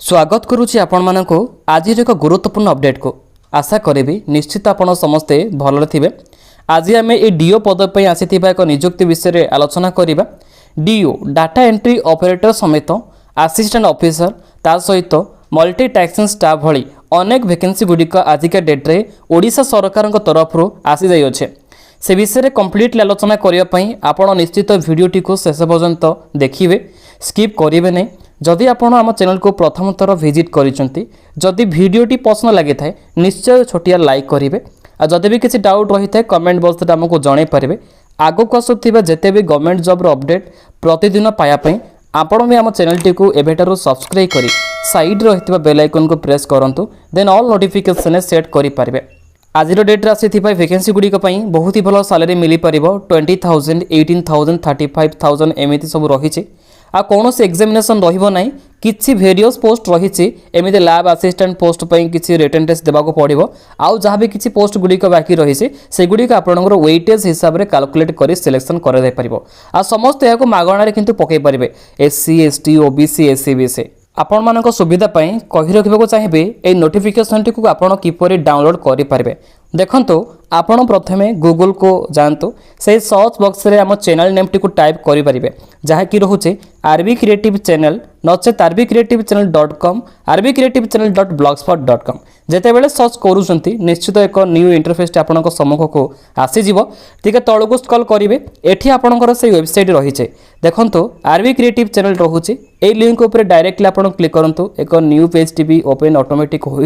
स्वागत करुच्ची आपण मानक आज एक गुरुत्वपूर्ण अपडेट को आशा करी निश्चित आपण समस्ते भल थे। आज आम ये डीओ पदवी आसी एक नियुक्ति विषय में आलोचना करवा। डीओ डाटा एंट्री ऑपरेटर समेत असिस्टेंट ऑफिसर ता सहित मल्टी टास्किंग स्टाफ भली अनेक वैकेंसी गुड़िक आजिका डेट्रे ओडिशा सरकार तरफ आसी जाइए। से विषय में कम्प्लीटली आलोचना करने आपण निश्चित भिडटी को शेष पर्यंत देखिए, स्किप करेंगे नहीं। जदि आपण आम चैनल को प्रथम थर विजिट करिसेंती, जदि वीडियोटी पसंद लगी थाए निश्चय छोटिया लाइक करेंगे। जदि भी किसी डाउट रही है कमेंट बॉक्स में आमको जन पारे। आगक आसुवा जिते भी गवर्नमेंट जॉब अपडेट प्रतिदिन पायापी आपण भी आम चैनल को एवेठारु सब्सक्राइब करी साइड रही बेल आइकन को प्रेस करंतु, देन ऑल नोटिफिकेशन सेट करेंगे। आज डेट्रे आसी वैकेंसी गुड़िक बहुत ही भल सालेरी मिल पार 20,000 18,000 35,000 एमती सब रही। आ कौन से एग्जामिनेशन रहिबो नहीं, किछि वेरियस पोस्ट रही एमती लैब असिस्टेंट पोस्ट पर किसी रिटन टेस्ट देवाक पड़ो। आउ जहाँ भी किसी पोस्ट गुड़िक बाकी रही से गुड़िक आपंकर वेटेज हिसाब से कैलकुलेट कर सिलेक्शन कर आ समस्त यहाँ मागणार किंतु पकई पारे। एससी एसटी ओबीसी एससीबीसी आपण मानक सुविधा पाई कही रखा चाहिए ये नोटिफिकेशन टी को आपण किपरि डाउनलोड करें। देखंतु आपण प्रथमे गूगल को जातु, से सर्च बॉक्स रे आम चैनल नेम टी को टाइप करें जहाँकि रोचे RB creative channel नचेत rbcreativechannel.com rbcreativechannel.blogspot.com। जिते बेले सर्च करूँ निश्चित एक न्यू इंटरफेस आपण सम्मुख को आसीज। टे तौक स्क्रॉल करेंगे, एटी आपंकर से वेबसाइट रही है। देखो आरबी क्रिएटिव चैनल रोचे ये लिंक उपर डायरेक्टली आप क्लिक करूँ, एक new page T open automatic हो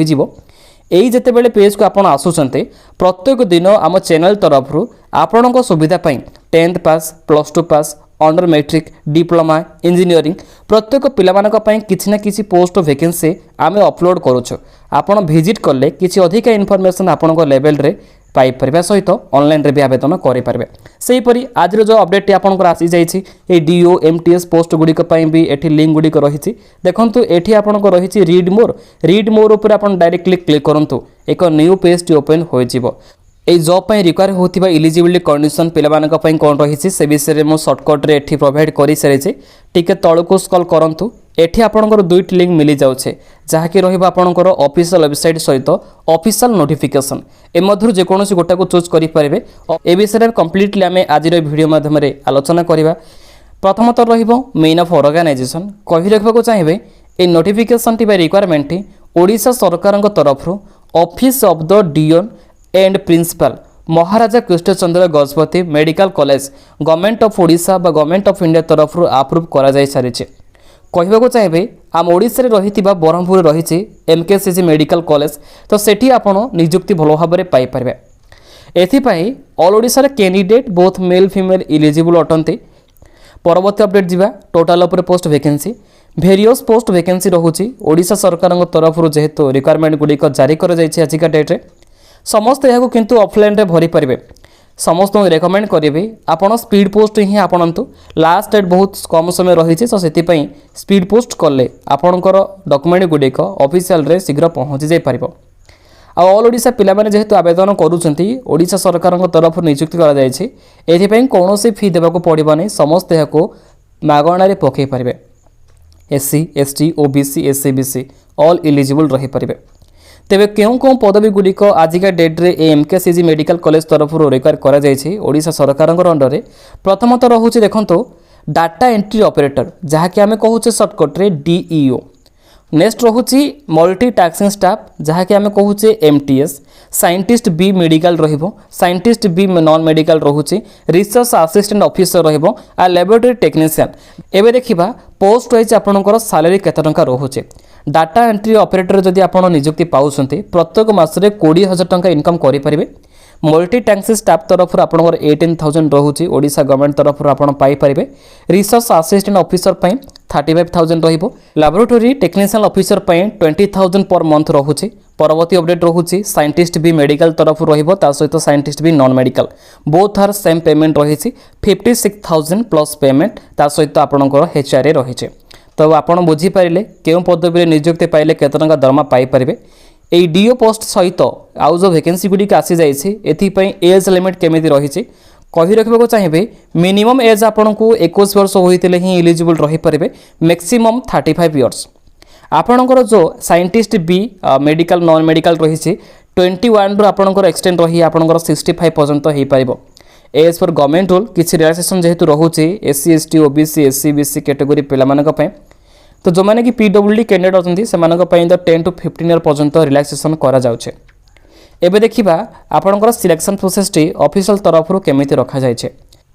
यही जिते बेले पेज को आपण आसुचंते प्रत्येक दिन आम चैनल तरफ आपण सुविधा 10th पास +2 पास अंडर मैट्रिक डिप्लोमा इंजीनियरिंग प्रत्येक पिला किसी ना किसी पोस्ट वैकेंसी आम अपलोड करुच्छो। आपण विजिट कले किसी अधिक इनफॉरमेशन आपण लेवल रे पाई परिबा सहित ऑनलाइन रे भी आवेदन करि पारबे। सेहीपरि आज जो अपडेट आपनकर आसी जाइछि ए डीओ एमटीएस पोस्ट गुड़िक भी एठी लिंक गुड़िक रही। देखंतु एठी आपनकर रही रीड मोर ऊपर आपण डायरेक्टली क्लिक करंतु, एक न्यू पेज टी ओपन हो जिवो। ए जॉब पर रिक्वायर होथिबा एलिजिबिलिटी कंडीशन पिलामानक पई कोन रही से विषय में मो शॉर्टकट रे एठी प्रोवाइड करि सारिछि। टिके तळको स्क्रॉल करंतु, एठी आपनकर दुईट लिंक मिली जाउछे जहाँकि रहिबा आपनकर ऑफिशियल वेबसाइट सहित ऑफिशियल नोटिफिकेशन ए मधुर जे कोनोसी गोटा को चूज करि पारिबे। ए विषय में कंप्लीटली आमे आज रे वीडियो माध्यम रे आलोचना करिबा। प्रथमतः रहिबो मेन ऑफ ऑर्गेनाइजेशन कहि रखबाको चाहिबे ए नोटिफिकेशन टी बा रिक्वायरमेंट टी ओडिशा सरकारक तरफ office of the dean and principal Maharaja Krishnachandra Gajapati medical college government of Odisha बा गवर्नमेंट ऑफ इंडिया तरफ आप्रूव करा जाय सारी। कहवाक चाहिए आम ओडिशा रे रही ब्रह्मपुर रही एमकेसीजी मेडिकल कॉलेज, तो सेठी आपण नियुक्ति भल भाव में पाइपर। एथिपाई all Odisha candidate both male female eligible अटंती। परवर्ती अपडेट जीवा टोटाल उपर post vacancy various post vacancy रोचे ओडिशा सरकार तरफ जेहेतु रिक्वायरमेंट गुड़िक जारी कर आजिका डेट्रे समस्त यहाँ किंतु ऑफलाइन रे भरी पारे। समस्त रेकमेंड करेंगे आपड़ स्पीड पोस्ट ही आपणतु। लास्ट डेट बहुत कम समय रही है, तो से स्पीड पोस्ट कले आपणकर डॉक्यूमेंट गुड़िक ऑफिशियल रे शीघ्र पहुँची जापर। ऑल ओडिशा पिला माने जेहेतु आवेदन करुँच ओडिशा सरकार तरफ नियुक्ति कर कौन फी देवाक पड़ो नहीं, समस्त यहाँ मागणार पकई पारे। SC ST OBC SCBC all eligible रही पारे। तेबे क्यों कौन पदवी गुड़िक आजिका डेट्रे एमकेसीजी मेडिकल कॉलेज तरफ रिक्वायर करा ओडिशा सरकार अंडर। प्रथमतः रोचे देखो डाटा एंट्री ऑपरेटर जहाँकि आम कहूचे सर्टकट्रे डीईओ। नेक्स्ट रोचे मल्टी टास्किंग स्टाफ जहाँकि आम कहूचे एमटीएस। साइंटिस्ट बी मेडिकल रहिबो, साइंटिस्ट बी नॉन मेडिकल रोचे। रिसर्च असिस्टेंट ऑफिसर रहिबो आ लैबोरेटरी टेक्नीशियन। एबे देखिबा पोस्ट वाइज आपनकर सैलरी केते टंका रोचे। डाटा एंट्री ऑपरेटर जदि आपण नियुक्ति पाउछन्ते प्रत्येक मासरे 20,000 टंका इनकम करि परिबे। मल्टी टास्किंग स्टाफ तरफ आपनकर 18,000 रोचे ओडिशा गवर्नमेंट तरफ आपण पाई परिबे। रिसर्च असिस्टेंट ऑफिसर पई 35,000 रहिबो। लैबोरेटरी टेक्नीशियन ऑफिसर पई 20,000 पर मंथ रोचे। परवर्ती अपडेट रोचे साइंटिस्ट भी मेडिकल तरफ रहिबो, ता सहित साइंटिस्ट भी non medical both are same payment रही 56,000 प्लस पेमेंट, ता सहित आपनकर एचआरए रही। तो आपण बुझीपारे क्यों पदवी नियुक्ति पाइले केते टंका दरमा पाइपर। ये डीओ पोस्ट सहित आउ जो वैकेंसी गुड़िक आसी जाए एज लिमिट केमी रही कही रखा चाहिए मिनिमम एज आपन को 21 वर्ष होते ही इलिजिबल रही पारे, मैक्सिमम 35 इयर्स। आपणकर जो scientist B medical non medical रही 21 रु आपणकर एक्सटेंड रही आपणकर 65 पर्यंत हो पार एज पर गवर्नमेंट रूल किसी रिलैक्सेशन जेहेतु रोचे SC ST OBC SC BC category पे तो जो मैंने कि पीडब्ल्यूडी कैंडिडेट अच्छी से 10 to 15 ईयर पर्यंत रिलैक्सेशन करा जाउछे। एबे देखिबा आपणकर सिलेक्शन प्रोसेस टी ऑफिशियल तरफ केमिति रखा जायछे।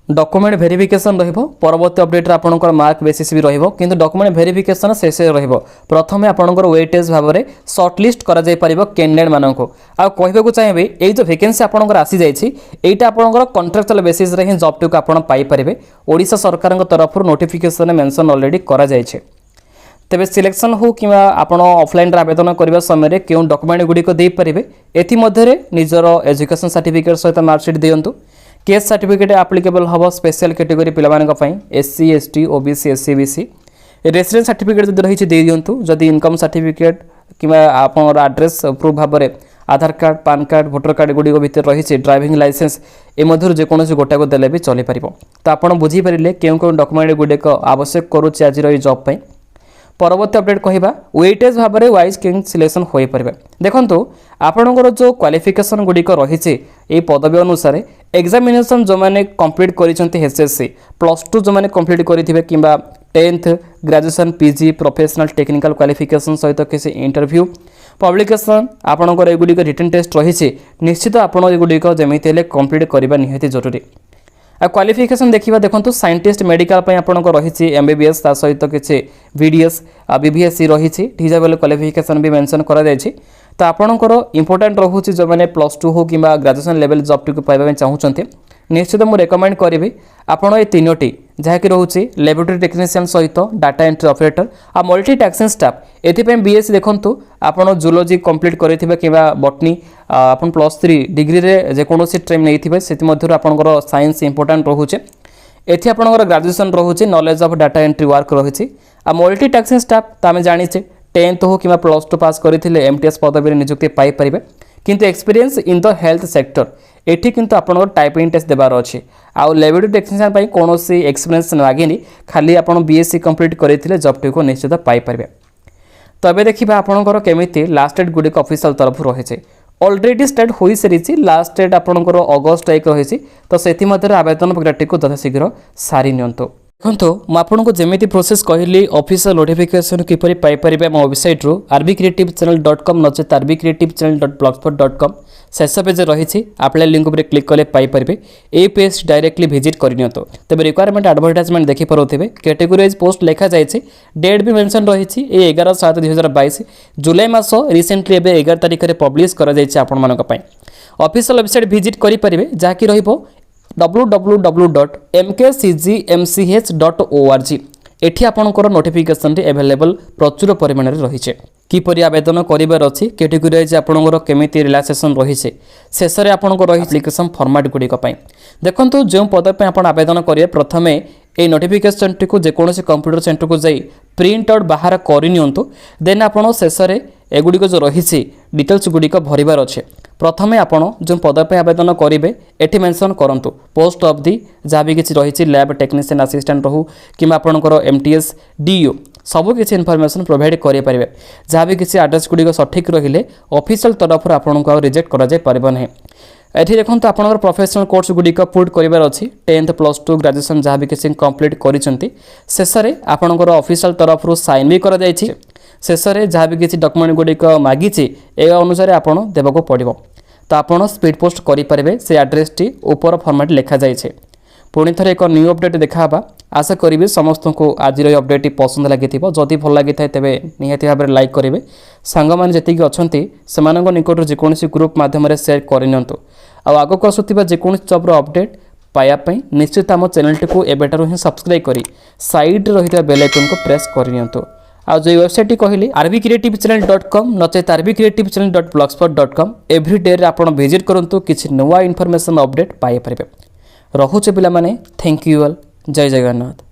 डॉक्यूमेंट वेरिफिकेशन रहिबो परवर्ती अपडेट रे आपणकर मार्क बेसिस भी रहिबो किंतु डॉक्यूमेंट वेरिफिकेशन शेष रहिबो प्रथमे आपणकर वेटेज भाव में शॉर्टलिस्ट करा जाय परिबो कैंडिडेट मानको आ कहबेकु चाहिबे एई जो वैकेंसी आपणकर आसी जायछि एटा आपणकर कॉन्ट्रैक्चुअल बेसिस रे ही जॉब टिक आपण पाई परिबे ओडिशा सरकार तरफ नोटिफिकेशन मेंशन ऑलरेडी करा जायछि। तेबे सिलेक्शन हो कि आपण ऑफलाइन आवेदन करने समय क्यों डॉक्यूमेंट गुड़िक दे पारे एमध्य निजर एजुकेशन सर्टिफिकेट सहित मार्कशीट दिंतु केस सर्टिफिकेट आप्लिकेबल हम स्पेशल कैटेगरी पिलामानक SC ST OBC SC BC residence certificate जब रही दे दिंतु जदि इनकम सर्टिफिकेट कि आपन एड्रेस प्रूफ भाव में Aadhaar card PAN card voter card गुड़िक भितर रही ड्राइविंग लाइसेंस एमध्य जेकोसी गोटा को देले भी चली पार तो आपड़ बुझीपारे क्यों क्यों डॉक्यूमेंट गुड़िक आवश्यक करुच्चे आज जॉब पर परवर्ती अपडेट कहवा वेटेज भाव में वाइज किंग सिलेक्शन हो पारे देखो आपणकर जो क्वालिफिकेशन गुड़िक रही पदवी अनुसार एग्जामिनेशन जो मैंने कंप्लीट कर एसएससी +2 जो मैंने कंप्लीट करेंगे कि 10th graduation PG professional technical qualification सहित किसी इंटरव्यू पब्लिकेशन आपणकर एगुड़िक रिटन टेस्ट रही निश्चित आपड़ एगुड़िक जमीती कंप्लीट करने निहाती जरूरी। आ क्वालिफिकेशन देखा देखो साइंटिस्ट मेडिकल आपंकर रही एमबीबीएस ता सहित किसी बीडीएस बीबीएससी रही डिजेबल क्वालिफिकेशन भी मेंशन करा जायछि तो आपणकर इंपोर्टेंट रोचे जो मैंने +2 हो कि ग्रेजुएशन लेवल जॉब टी पाइबा चाहूँगी निश्चित मुझे रेकमेंड करी आपड़ ये तीनोटी जहाँकि रोचे लैबोरेटरी टेक्नीशियन सहित डाटा एंट्री ऑपरेटर आ मल्टीटास्किंग स्टाफ एथिपाई बीएससी देखंतु आपण जूलॉजी कंप्लीट करेथिबे किबा बॉटनी आपण +3 डिग्री रे जेकोसी स्ट्रीम नैथिबे सेति मध्यरु आपणकर साइंस इंपोर्टेंट रोचे एथि आपणकर ग्रेजुएशन रोचे knowledge of data entry work रही आ मल्टीटास्किंग स्टाफ तो आम जानिचे 10th हो कि +2 पास करथिले एमटीएस पदवी नियुक्ति पाई परिबे किंतु experience in the health sector एठी किंतु आपन टाइपिंग टेस्ट देबार अछि आ लैबोरेटरी टेक्नीशियन पई कोनोसी एक्सपीरियंस लागेनी खाली आपन बीएससी कंप्लीट करथिले जॉब टी को निश्चित पाई परिबे। तो एबे देखिबा आपनकर केमिति लास्ट डेट गुडी ऑफिशियल तरफ रहिছে ऑलरेडी स्टार्ट होई सरीछि लास्ट डेट आपनकर अगस्त 1 रहिछि तो सेति मध्ये आवेदन प्रक्रिया को यथाशीघ्र सारी नियंतो। देखो मुझे जमी प्रोसेस कहली ऑफिशियल नोटिफिकेशन किपरि पाई परिबे मो वेबसाइट रू rbcreativechannel.com नचेत rbcreativechannel.blogspot.com शेष पेज रही अप्लाई लिंक पर क्लिक कले पाई परिबे ए पेज डायरेक्टली विजिट करनियंतो। तबे रिक्वायरमेंट एडवर्टाइजमेंट देखि पारुथिबे कैटेगोराइज पोस्ट लिखा जायछि डेट भी मेंशन रही 11/7/2022 जुलाई मास रिसेंटली एबे 11 तारिख रे पब्लिश करा जायछि आपण मानक पई ऑफिशियल वेबसाइट विजिट करि परिबे जाकि रहिबो www.mkcgmch.org एठी आपनकर नोटिफिकेशन रे अवेलेबल प्रचुर परिमाण रे रहिছে किपरि आवेदन करिबार अछि कैटेगोराइज आपनकर केमिति रिलैक्सेशन रहिছে शेष रे आपनकर रहि एप्लिकेशन फॉर्मेट गुडी को पई देखंतु जो पद पे आपण आवेदन करिवे प्रथमे ए नोटिफिकेशन टी को जेकोसी कंप्यूटर सेंटर को जाई प्रिंट आउट बाहर करिनियंतु देन आपण शेष रे एगुडी को जो रहिছে डिटेल्स गुडी को भरिबार अछि प्रथमे आपण जो पद पे आवेदन करिवे एठी मेंशन करंतु पोस्ट ऑफ दी जहाँ भी किसी रही लैब टेक्नीशियन असिस्टेंट रहू कि आपणकर एमटीएस डीओ सबू किसी इनफॉरमेशन प्रोवाइड करें जहाँ भी किसी एड्रेस गुड़िक सठिक रहिले ऑफिशियल तरफ आपन को रिजेक्ट करा जाय परिबो नहीं। एठी देखंतु आपनकर प्रोफेशनल कोर्स गुड़िक पुट करिवार अछि 10th +2 ग्रेजुएशन जहाँ भी किसी कंप्लीट करिसंती शेष रे आपनकर ऑफिशियल तरफ साइन भी करा जायछि शेष रे जहाँ भी किसी डॉक्यूमेंट गुड़िक मागिछि ए अनुसार आपन देबको पड़िबो तो आपन स्पीड पोस्ट करि परिबे से एड्रेस टी ऊपर फॉर्मेट लिखा जायछि। पुणी थे एक न्यू अपडेट देखा आशा करी समस्त को आज अपडेट पसंद लगी जदि भल लगी था तेज निहाती भाव में लाइक करेंगे सांग मैंने जी अच्छा से निकट जेकोसी ग्रुप मध्यम सेयार करनी आगक आसुवा जेकोसी जॉब अपडेट पाइबापी निश्चित आम चैनल को एबेटर ही सब्सक्राइब करी साइड रही बेल आइकन को प्रेस करनी आ जो वेबसाइट कहली rbcreativechannel.com नचेत rbcreativechannel.blogspot.com एवरीडे आप विजिट करूँ किसी नुआ इनफॉरमेशन अपडेट पाई पारे। रहुचे पिला माने थैंक यू ऑल जय जगन्नाथ।